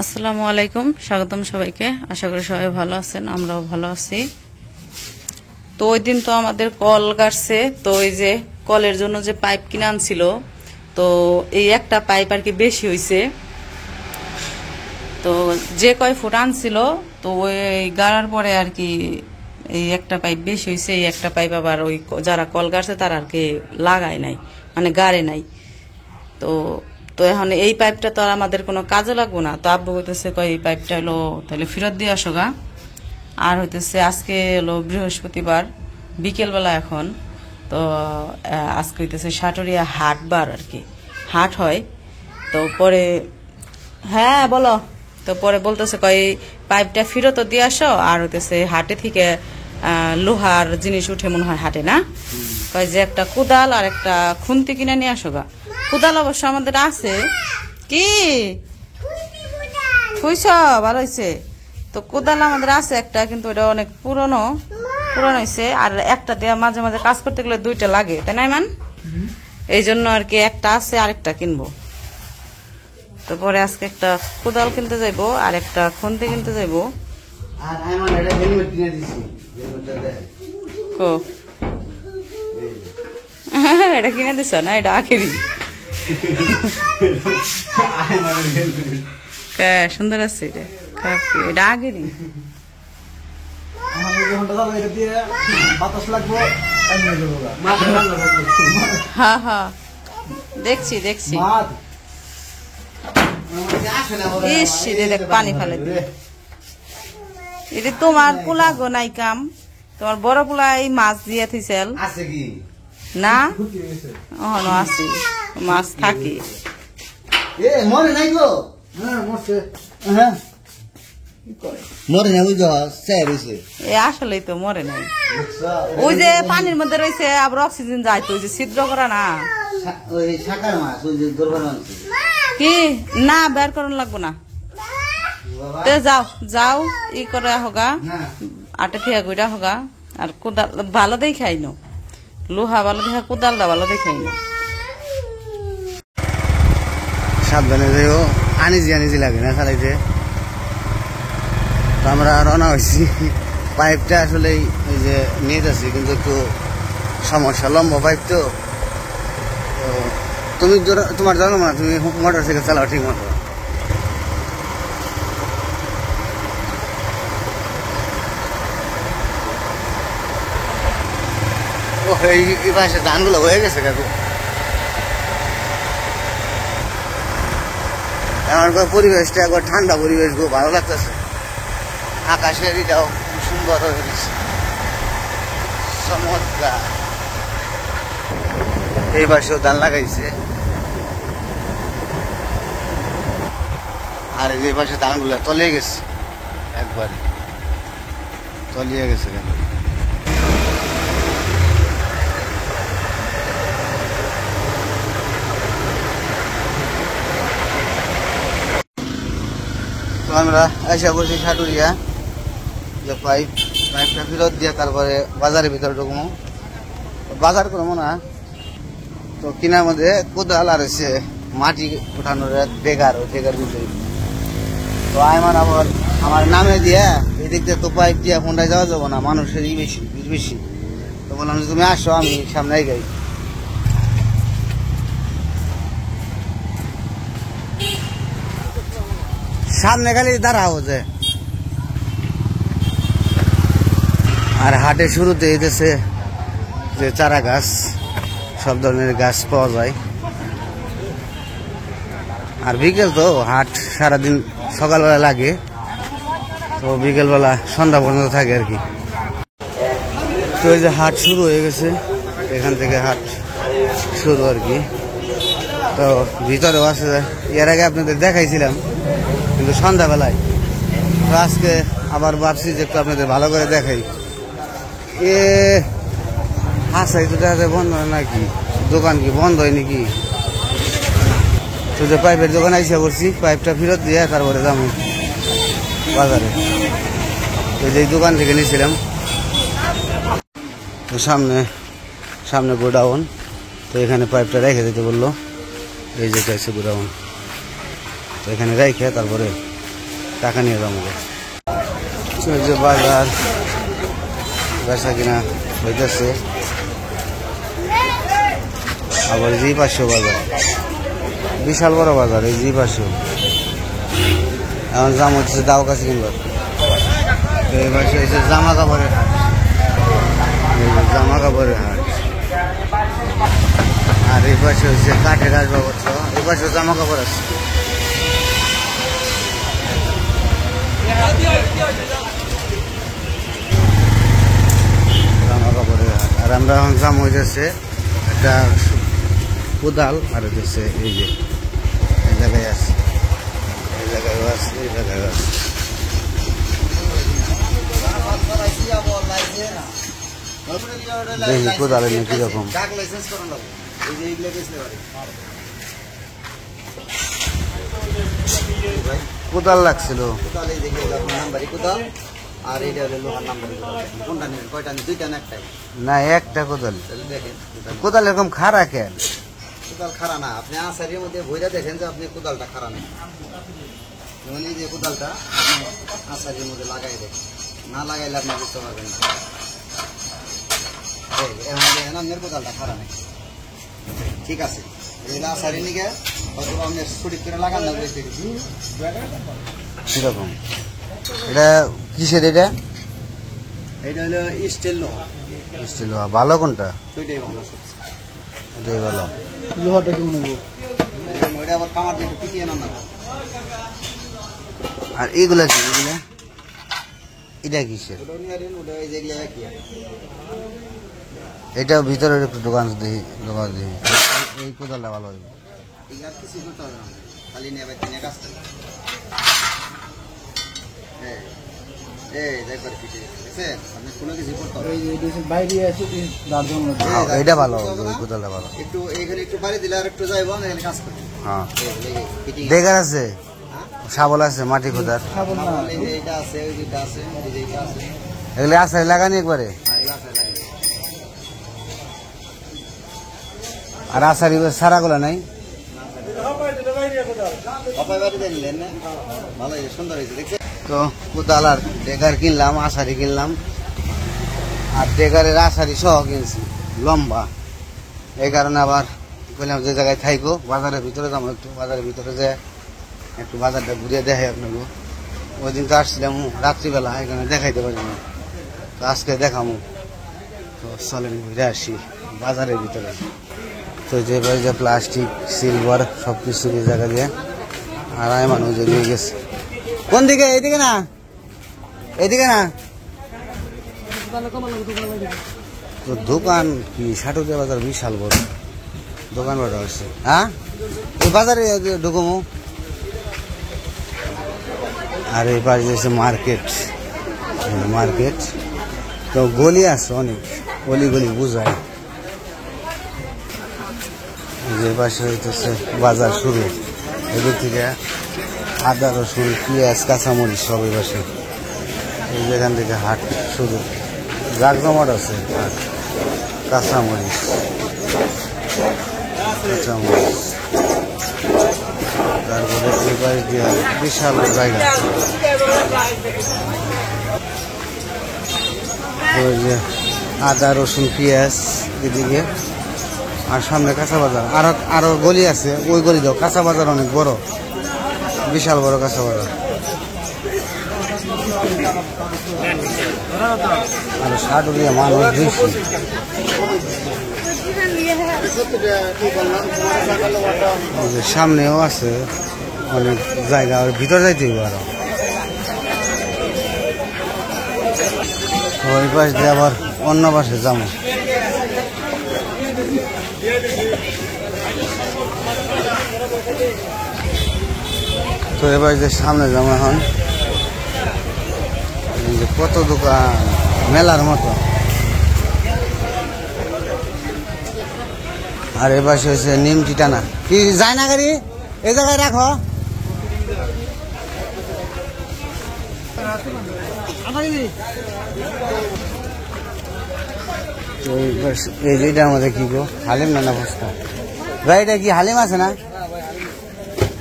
আসসালামু আলাইকুম, স্বাগতম সবাইকে। আশা করি সবাই ভালো আছেন, আমরাও ভালো আছি। তো ওই দিন তো আমাদের কল কাটছে, তো ওই যে কলের জন্য যে পাইপ কিনে আনছিল, তো এই একটা পাইপ আর কি বেশি হয়েছে। তো যে কয় ফুট আনছিল, তো ওই গাড়ার পরে আর কি এই একটা পাইপ বেশি হয়েছে। এই একটা পাইপ আবার ওই যারা কল গাড়ছে তারা আর কি লাগায় নাই, মানে গাড়ে নাই। তো তো এখন এই পাইপটা তো আর আমাদের কোনো কাজে লাগবো না। তো আব্বু হইতেছে কয় এই পাইপটা হলো তাহলে ফেরত দিয়ে আসো গা। আর হইতেছে আজকে হলো বৃহস্পতিবার বিকেলবেলা এখন, তো আজকে হইতেছে সাটুরিয়া হাটবার আর কি, হাট হয়। তো পরে হ্যাঁ বলো, তো পরে বলতেছে কয় এই পাইপটা ফেরত দিয়ে আসো। আর হইতেছে হাটে থেকে লোহার জিনিস উঠে মনে হয় হাটে না, কয় যে একটা কোদাল আর একটা খুন্তি কিনে নিয়ে আসো গা। কোদাল অবশ্য আমাদের আছে, কি খুঁজছ ভালো হয়েছে। তো কোদাল আমাদের আছে একটা, কিন্তু ওটা অনেক পুরনো হয়েছে। আর একটা দিয়ে মাঝে মাঝে কাজ করতে গেলে দুইটা লাগে, তাই না মান? এই জন্য আর কি একটা আছে, আরেকটা কিনবো। তো পরে আজকে একটা কোদাল কিনতে যাইবো আর একটা খুন্তি কিনতে যাইবো। এটা কিনে দিছ না, এটা আখেরি। সুন্দর আছে এটা, এটা আগেরই। হ্যাঁ হ্যাঁ, দেখছি দেখছি। ইস রে, দেখ পানি ফেলে দিলে। এটা তোমার পোলা গো নাই কাম, তোমার বড় পোলা এই মাছ দিয়ে থিসেল না, ওখানে আছে মাছ থাকি। আসলেই তো মরে নাই, ওই যে পানির মধ্যে রয়েছে, আবার অক্সিজেন যায় তো, ওই যে ছিদ্র করা না। কি না, বের করানো লাগবো না। তো যাও যাও, ই করে হোগা, আটে থেকে গুড়া হোগা। আর কোদাল ভালো দেখাই নো, লোহা ভালো দেখা, কোদালটা ভালো দেখাই নো। সাবধানে যাইও, আনিজি লাগে না চালাইতে। তো আমরা রওনা হয়েছি। পাইপটা আসলে ওই যে নিয়ে যাচ্ছি, কিন্তু একটু সমস্যা, লম্বা পাইপ তো। তুমি তোমার জানো না, তুমি মোটর সাইকেল চালাও ঠিক মতো। এই পাশে ধানগুলো হয়ে গেছে কাকু। আমার পরিবেশটা একবার ঠান্ডা পরিবেশ, খুব ভালো লাগতেছে। আকাশের এটাও সুন্দর হয়ে গেছে, চমৎকার। এই পাশেও ধান লাগাইছে, আর এই পাশে ধানগুলো তলিয়ে গেছে, একবারে তলিয়ে গেছে। কেন তো আমরা আশা করছি সাটুরিয়া যে পাইপটা ফেরত দিয়ে তারপরে বাজারের ভিতরে ঢুকবো, বাজার করবো না। তো কিনার মধ্যে কোদাল আর হচ্ছে মাটি উঠানোর ডেগার, ওই ডেগার ভিতরে। তো আমার আবার আমার নামে দিয়া এদিক দিয়ে তো পাইপ দিয়া ফোনটায় যাওয়া যাবো না, মানুষের বেশি। তো বললাম যে তুমি আসো, আমি সামনে গাই। সামনে খালি দাঁড়াও যে। আর হাটের শুরুতে এসেছে যে চারা গাছ, সব ধরনের গাছ পাওয়া যায়। আর বিকেল তো হাট সারাদিন, সকালবেলা লাগে, তো বিকেলবেলা সন্ধ্যা পর্যন্ত থাকে আর কি। তো এই যে হাট শুরু হয়ে গেছে, এখান থেকে হাট শুরু আর কি। তো ভিতরেও আছে, এর আগে আপনাদের দেখাইছিলাম কিন্তু সন্ধ্যাবেলায়। তো আজকে আবার ভাবছি যে একটু আপনাদের ভালো করে দেখাই। হাসাই তো দেখা যায় বন্ধ হয় নাকি, দোকান কি বন্ধ হয় নাকি? তো যে পাইপের দোকান আইসা করছি, পাইপটা ফেরত দিয়ে তারপরে যাবো বাজারে। তো যে দোকান থেকে নিয়েছিলাম। তো সামনে গোডাউন, তো এখানে পাইপটা রেখে দিতে বললো। এই যে গোডাউন, তো এখানে রেখে তারপরে টাকা নিয়ে যাবো যে বাজার বেচা কিনা হইতেছে আবার জি পাঁচশো বাজার বিশাল বড় বাজার এই জি পাঁচশো এখন জাম হচ্ছে দাও কাছে কিনবার এই পাশে হচ্ছে জামা কাপড়ের হাট জামা কাপড়ের হাট আর এই পাশে হচ্ছে কাঠের আসবাবপত্র এই পাশে জামা কাপড় আছে জামা কাপড়ের হাট আর আমরা এখন জাম হইতেছে একটা কোদাল আর হচ্ছে এই যে এই জায়গায় আছে এই জায়গায় আছে এই জায়গায় আছে দেখি কোদালের নিয়ে কিরকম কোদাল লাগছিল আর এইটা হলো লোহার নাম্বার কোনটা নেবেন কয়টা নেবেন দুইটা না একটাই না একটা কোদাল দেখেন কোদাল এরকম খাড়া কেন কোদাল খাড়া না আপনি আসারির মধ্যে বইটা দেখেন যে আপনি কোদালটা খাড়া নেই যেমন এই যে কোদালটা আপনি আসারির মধ্যে লাগাই দেখেন না লাগাইলে আপনি বুঝতে পারবেন না এখন দেখেন আপনার কোদালটা খাড়া নেই ঠিক আছে এগুলো আসারি নিকে হয়তো আপনি ছুটি করে লাগান লাগবে কিরকম এটা কিসের এটা এইটা হলো স্টিল লোহা স্টিল লোহা ভালো কোনটা দুইটাই ভালো এটাই ভালো লোহাটা কেমন নেবো ওইটা আবার কামার দিয়ে পিটিয়ে না আর এইগুলা কি এগুলা এটা কিসের ওটা নিয়ে ওটা এই যেগুলো একই এটা ভিতরে একটু দোকান দেখি এই কোদালটা ভালো হবে এগুলো আর কিছু করতে হবে না খালি নিয়ে বাইতে নিয়ে কাজ করবে এটা ভালো ওই কোদালটা ভালো একটু এখানে একটু বাড়ি দিলে আর একটু যাইব না এখানে কাজ করবে হ্যাঁ ডেগার আছে শাবল আছে মাটি খোদার এইটা আছে ওই দুইটা আছে এইটা আছে এগুলো আছে লাগানি একবারে আর আসারি সারাগুলা নাই ভালো সুন্দর হয়েছে দেখছি তো কোদাল আর ডেগার কিনলাম আসারি কিনলাম আর ডেগারের আসারি সহ কিনছি লম্বা এই কারণে আবার বললাম যে জায়গায় থাইকো বাজারের ভিতরে যাবো একটু বাজারের ভিতরে যে একটু বাজারটা ঘুরিয়ে দেখাই আপনাকে ওই দিন তো আসছিলাম রাত্রিবেলা এখানে দেখাইতে পারি না তো আজকে দেখামো তো চলেন ঘুরে আসি বাজারের ভিতরে তো যে প্লাস্টিক সিলভার সব কিছু এই জায়গা দিয়ে আর মানুষ যে নিয়ে গেছে কোন দিকে এইদিকে না এইদিকে না তো দোকান কি সাটুরিয়া বাজার বিশাল বড় দোকান বড় হচ্ছে হ্যাঁ এই বাজারে ঢুকমু আর এই পাশে হচ্ছে মার্কেট তো গলি আছে অনেক গলি বুঝায় যে পাশে হইতেছে বাজার শুরু এদিক থেকে আদা রসুন পেঁয়াজ কাঁচামরিচ সব এই পাশে এই যেখান থেকে হাট শুরু জাকজমাট আছে হাট কাঁচামরিচ তারপরে এই পাশ দিয়ে বিশাল জায়গা ওই যে আদা রসুন পেঁয়াজ এদিকে আর সামনে কাঁচা বাজার আরো গলি আছে ওই গলি দাও কাঁচা বাজার অনেক বড় বিশাল বড় কাঁচা বাজার আর সাটুরিয়া মানুষ বেশি সামনেও আছে অনেক জায়গা আর ভিতর যাইতে আরো ওই পাশ দিয়ে আবার অন্য পাশে যাবো তো এবার যে সামনে যাবো এখন কত দোকান মেলার মতো আর এবার হচ্ছে নিমটি টানা কি যায় না গাড়ি এই জায়গায় রাখো এই যেটার মধ্যে কি গো হালিম না বস্তা ভাই এটা কি হালিম আছে না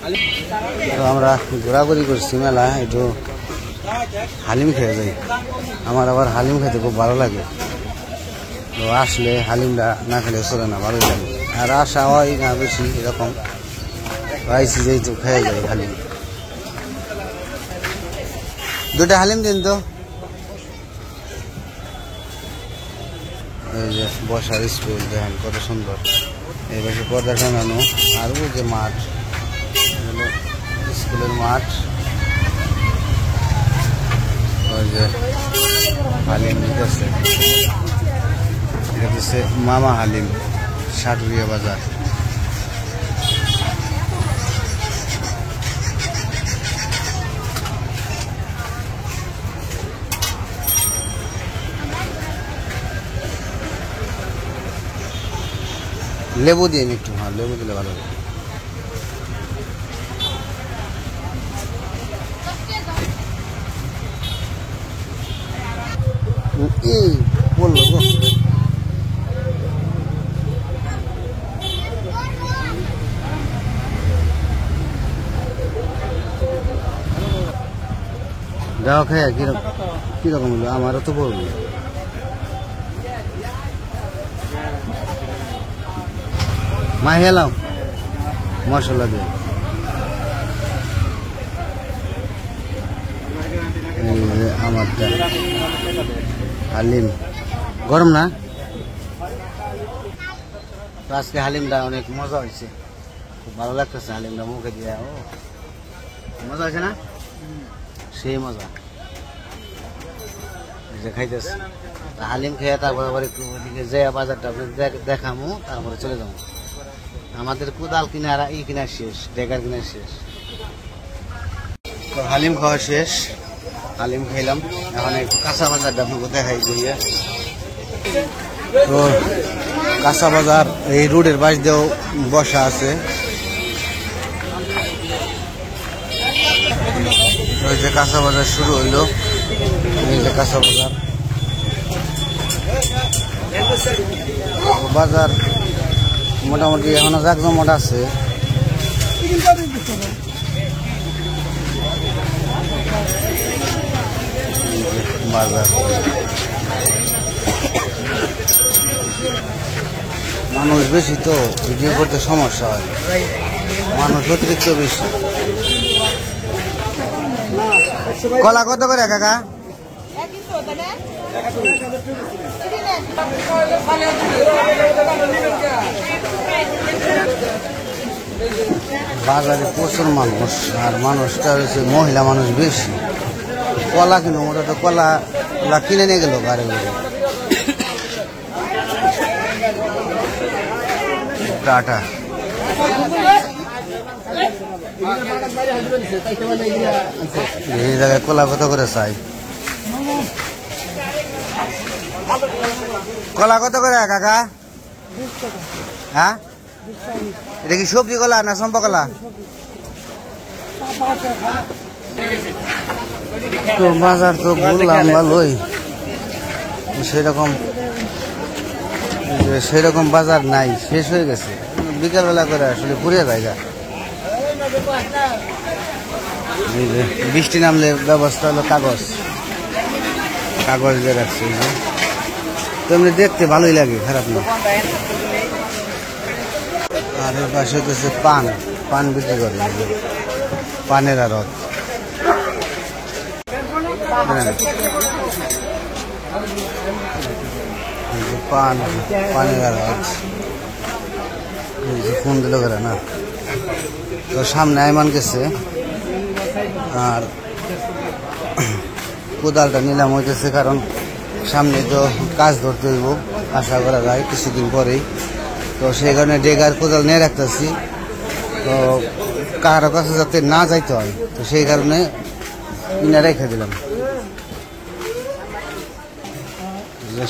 তো আমরা ঘোরাঘুরি করছি মেলা, একটু হালিম খেয়ে যাই। আমার আবার হালিম খেতে খুব ভালো লাগে, তো আসলে হালিমটা না খেলে চলে না, ভালোই লাগে। আর আসা হয় না বেশি এরকম, আইসি যেই তো খেয়ে যাই হালিম। দুটা হালিম দিন তো। এই যে বসার স্পেস দেখেন কত সুন্দর, এই পাশে পর্দা টাঙানো। আর ওই যে মাঠ, স্কুলের মাঠ। ওই যে হালিম দিতেছে, এটা হচ্ছে মামা হালিম, সাটুরিয়া বাজার। লেবু দিয়ে একটু, হ্যাঁ লেবু দিলে ভালো হবে। এই বললো গো, দাও খাই কিরকম হলো, আমারও তো বলবো। মা হেলাম মশলা দিয়ে, এই যে আমারটা হালিম গরম না। তো আজকে হালিমটা অনেক মজা হয়েছে, খুব ভালো লাগতেছে হালিমটা মুখে দিয়ে। ও মজা হয়েছে না, সেই মজা। এই যে খাইতেছে হালিম খেয়ে তারপর আবার একটু ওইদিকে যে বাজারটা দেখামো, তারপরে চলে যাবো। আমাদের কোদাল কিনারা এই কিনা শেষ, ডেকার কিনা শেষ। তো হালিম খাওয়া শেষ, হালিম খাইলাম। এখন একটু কাঁচা বাজারটা আপনাকে দেখাই দিয়ে। তো কাঁচা বাজার এই রোডের পাশ দিয়েও বসা আছে। ওই যে কাঁচা বাজার শুরু হইলো, এই যে কাঁচা বাজার। বাজার মোটামুটি এখনো জাকজমট আছে। বাজার মানুষ বেশি, তো ভিডিও করতে সমস্যা হয়, মানুষ অতিরিক্ত বেশি। কলা কত করে কাকা? বাজারে প্রচুর মানুষ, আর মানুষটা হচ্ছে মহিলা মানুষ বেশি। কলা কিনো, ওটা তো কলা কিনে নিয়ে গেল গাড়ি করে। টাটা এই জায়গায় কলা কত করে চাই? কলা কত করে কাকা? হ্যাঁ, এটা কি সবজি কলা না চম্পা কলা? তো বাজার তো বললাম ভালোই, সেরকম বাজার নাই, শেষ হয়ে গেছে। বিকালবেলা করে আসলে পুড়িয়ে জায়গা। বৃষ্টি নামলে ব্যবস্থা হলো কাগজ দিয়ে রাখছে। তো এমনি দেখতে ভালোই লাগে, খারাপ না। আর এর পাশে হচ্ছে পান বিক্রি করে, পানের আড়ত। পানের আড়ত ফোন দিল করে না। তো সামনে আইমান গেছে, আর কোদালটা নিলাম হইতেছে, কারণ সামনে তো কাজ ধরতে হইব, আশা করা যায় কিছুদিন পরেই। তো সেই কারণে ডেগার কোদাল নিয়ে রাখতেছি, তো কারো কাছে যাতে না যাইতে হয়, তো সেই কারণে কিনে রেখে দিলাম।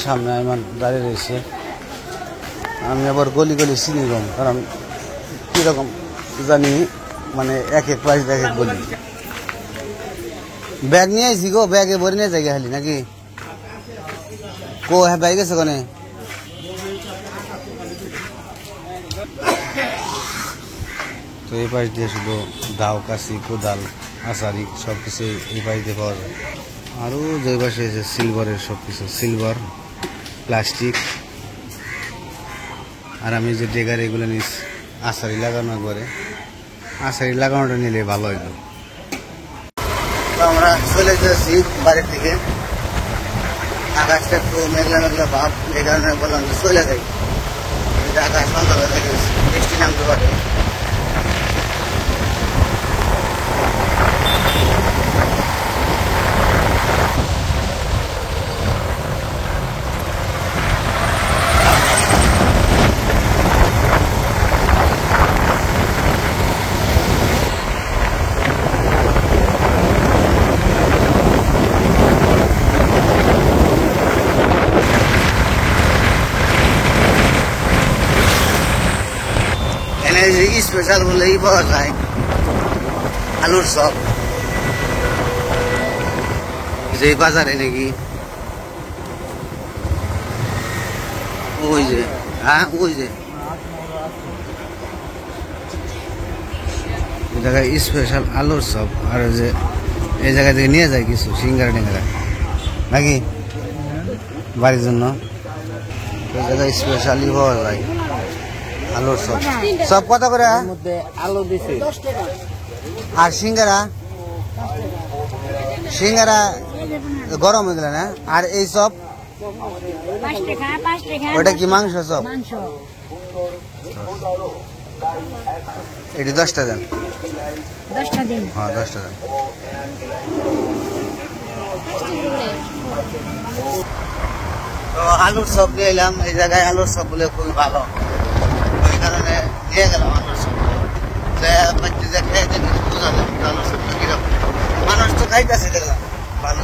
সামনে আইমান দাঁড়িয়ে রয়েছে। আমি আবার গলি চিনি কম, কারণ কিরকম জানি, মানে এক প্রাইস এক গলি। ব্যাগ নিয়ে আইসি গো, ব্যাগে ভরে নিয়ে যাই খালি নাকি? হ্যাঁ ব্যাগ গেছে কোনে? তো এই পাশ দিয়ে শুধু দাও, কাশি, কোদাল, আসারি সব কিছু এই পাশ দিয়ে পাওয়া যায়। আরও যে পাশে আছে সিলভারের সব কিছু, সিলভার, প্লাস্টিক। আর আমি যে ডেগার এগুলো নিস আসারি লাগানো একবারে, আসারি লাগানোটা নিলে ভালো হইতো। তো আমরা চলে যাচ্ছি বাড়ির থেকে। আকাশটা একটু মেঘলা মেঘলা ভাব, এই কারণে বললাম যে চলে যাই। আকাশ বন্ধ হয়ে গেছে, বৃষ্টি নামতে পারে। স্পেশাল বলেই পাওয়া যায় আলুর চপ, যে বাজারে নাকি ওই যে, হ্যাঁ ওই যে এই জায়গায় স্পেশাল আলুর চপ। আর যে এই জায়গা থেকে নিয়ে যায় কিছু সিঙ্গারা টিঙ্গারা নাকি বাড়ির জন্য, ওই জায়গায় স্পেশালি পাওয়া যায় আলুর চপ। সব কত করে? মধ্যে আলু দিছে আর সিঙ্গারা, সিঙ্গারা গরম হয়ে গেল না। আর এই চপ ওটা কি মাংস চপ? এটি 10টা দেন। 10টা দিন। হ্যাঁ 10টা দেন। তো আলুর চপ নিয়ে এলাম। এই জায়গায় আলুর চপ বলে খুবই ভালো, ওই কারণে নিয়ে গেলাম আলুর চপ। খেয়ে দেখি বুঝালাম আলুর চপটা কিরকম। মানুষ তো খাইতেছে দেখলাম ভালো।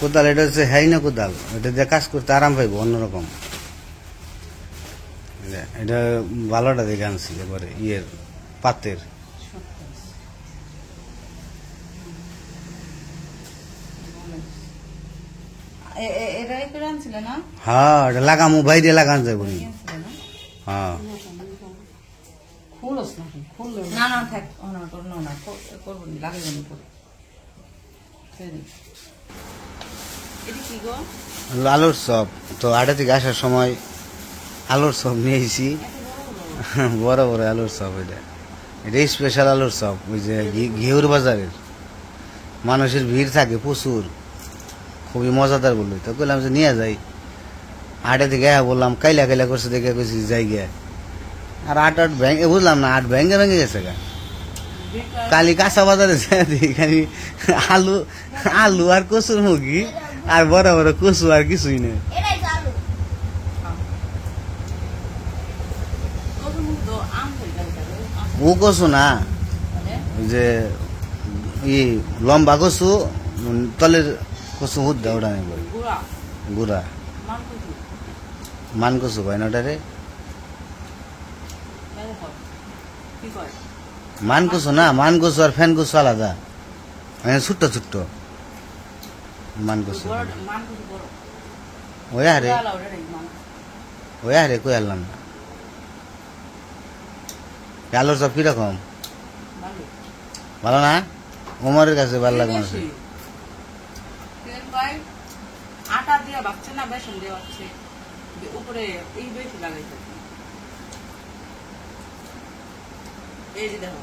কোদাল, এটা হচ্ছে হ্যাই না কোদাল, এটা দিয়ে কাজ করতে আরাম পাইব অন্যরকম। এটা ভালোটা দেখে আনছি এবারে, ইয়ের পাতের। এটাই করে আনছিল না? হ্যাঁ এটা লাগামু, বাইরে লাগান যাবো নি। হ্যাঁ খুলস না, খুললো না, না থাক, না করবো না, করবো না, লাগাই যাবো পরে। এটা কি গো? আলুর চপ। তো আটা থেকে আসার সময় আলুর চপ নিয়েছি, বড় বড় আলুর চপ। এটা স্পেশাল আলুর চপ, ওই যে ঘিউর বাজারের। মানুষের ভিড় থাকে প্রচুর, খুবই মজাদার বললো। তো বললাম যে নিয়ে যাই। আটা থেকে বললাম কাইলা কাইলা করছে দেখে কইছি যাই গিয়া। আর আট ভেঙে বুঝলাম না, আট ভেঙে ভেঙে গেছে গা। কালি কাঁচা বাজারে খালি আলু, আলু আর কচুর মুখি আর বড় বড় কচু, আর কিছুই নেই। ও কচু না, যে ই লম্বা কচু, তলের কচু হুদ দেয়, ওটা নেই বলে গুড়া। মান কচু কয় না ওটারে, মান কচু না। মান কচু আর ফ্যান কচু আলাদা, ছোট্ট ছোট্ট মান কচু। ওই আরে, ওই আরে কই আনলাম না। আলুর চপ কিরকম? ভালো না? উমরের কাছে ভালো লাগে না। আটা দিয়ে বাচ্চা না, বেসন দিয়ে বাচ্চে উপরে এই বেশি লাগাইছে। এই যে দেখো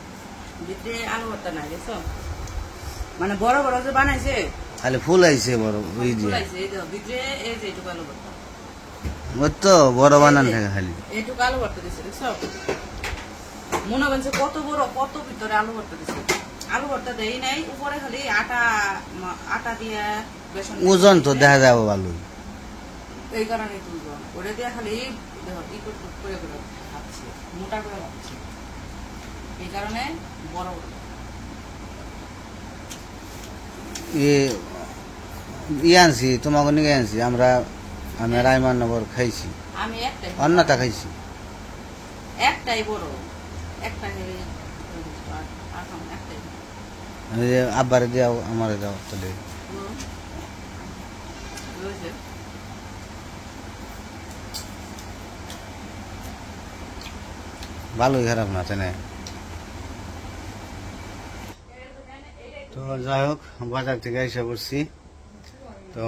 ভিতরে আলু ভর্তা নাই, দেখছো? মানে বড় বড় যে বানাইছে, খালি ফুল আইছে বড়, ওই যে এই দেখো ভিতরে এই যে এইটুকু আলু ভর্তা, ওই তো বড় বানান থাকে খালি। এইটুকু আলু ভর্তা দিচ্ছে, দেখছো? মনে করছে কত বড়, কত ভিতরে আলু ভর্তা দিচ্ছে। আলু ভর্তা দেই নাই, উপরে খালি আটা, আটা দিয়ে বেসন। ওজন তো দেখা যাবো ভালো, এই কারণে তুলবো ওটা দিয়ে খালি দেখো ই করে করে খাচ্ছে, মোটা করে খাচ্ছে। এই কারণে বড় বড়। আনছি তোমাকে নিয়ে আনছি আমি রায়মাননগর খাইছি, আমি একটাই অন্যটা খাইছি। একটাই বড়, একটা হেরে একটাই। আমি যে আব্বারে দেওয়া আমারে দেওয়া তাহলে বুঝেছে? ভালোই খারাপ না, তাই না? তো যাই হোক, বাজার থেকে এসে পড়ছি। তো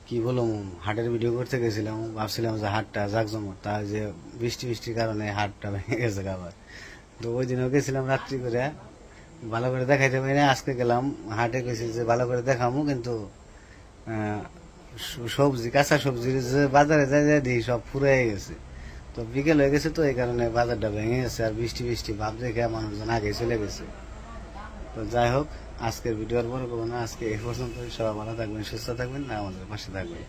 কি বললাম, হাটের ভিডিও করতে গেছিলাম, ভাবছিলাম যে হাটটা জাকজমক, তা যে বৃষ্টির কারণে হাটটা ভেঙে গেছে আবার। তো ওই দিনও গেছিলাম রাত্রি করে, ভালো করে দেখাইতে পারি না। আজকে গেলাম হাটে, গেছি যে ভালো করে দেখামু, কিন্তু সবজি, কাঁচা সবজি যে বাজারে যাই দিই সব ফুরাই গেছে। তো বিকেল হয়ে গেছে, তো এই কারণে বাজারটা ভেঙে গেছে। আর বৃষ্টি ভাব দেখে মানুষজন আগে চলে গেছে। তো যাই হোক, আজকের ভিডিও আর বড় করবো না, আজকে এই পর্যন্ত। সবাই ভালো থাকবেন, সুস্থ থাকবেন, না আমাদের পাশে থাকবেন।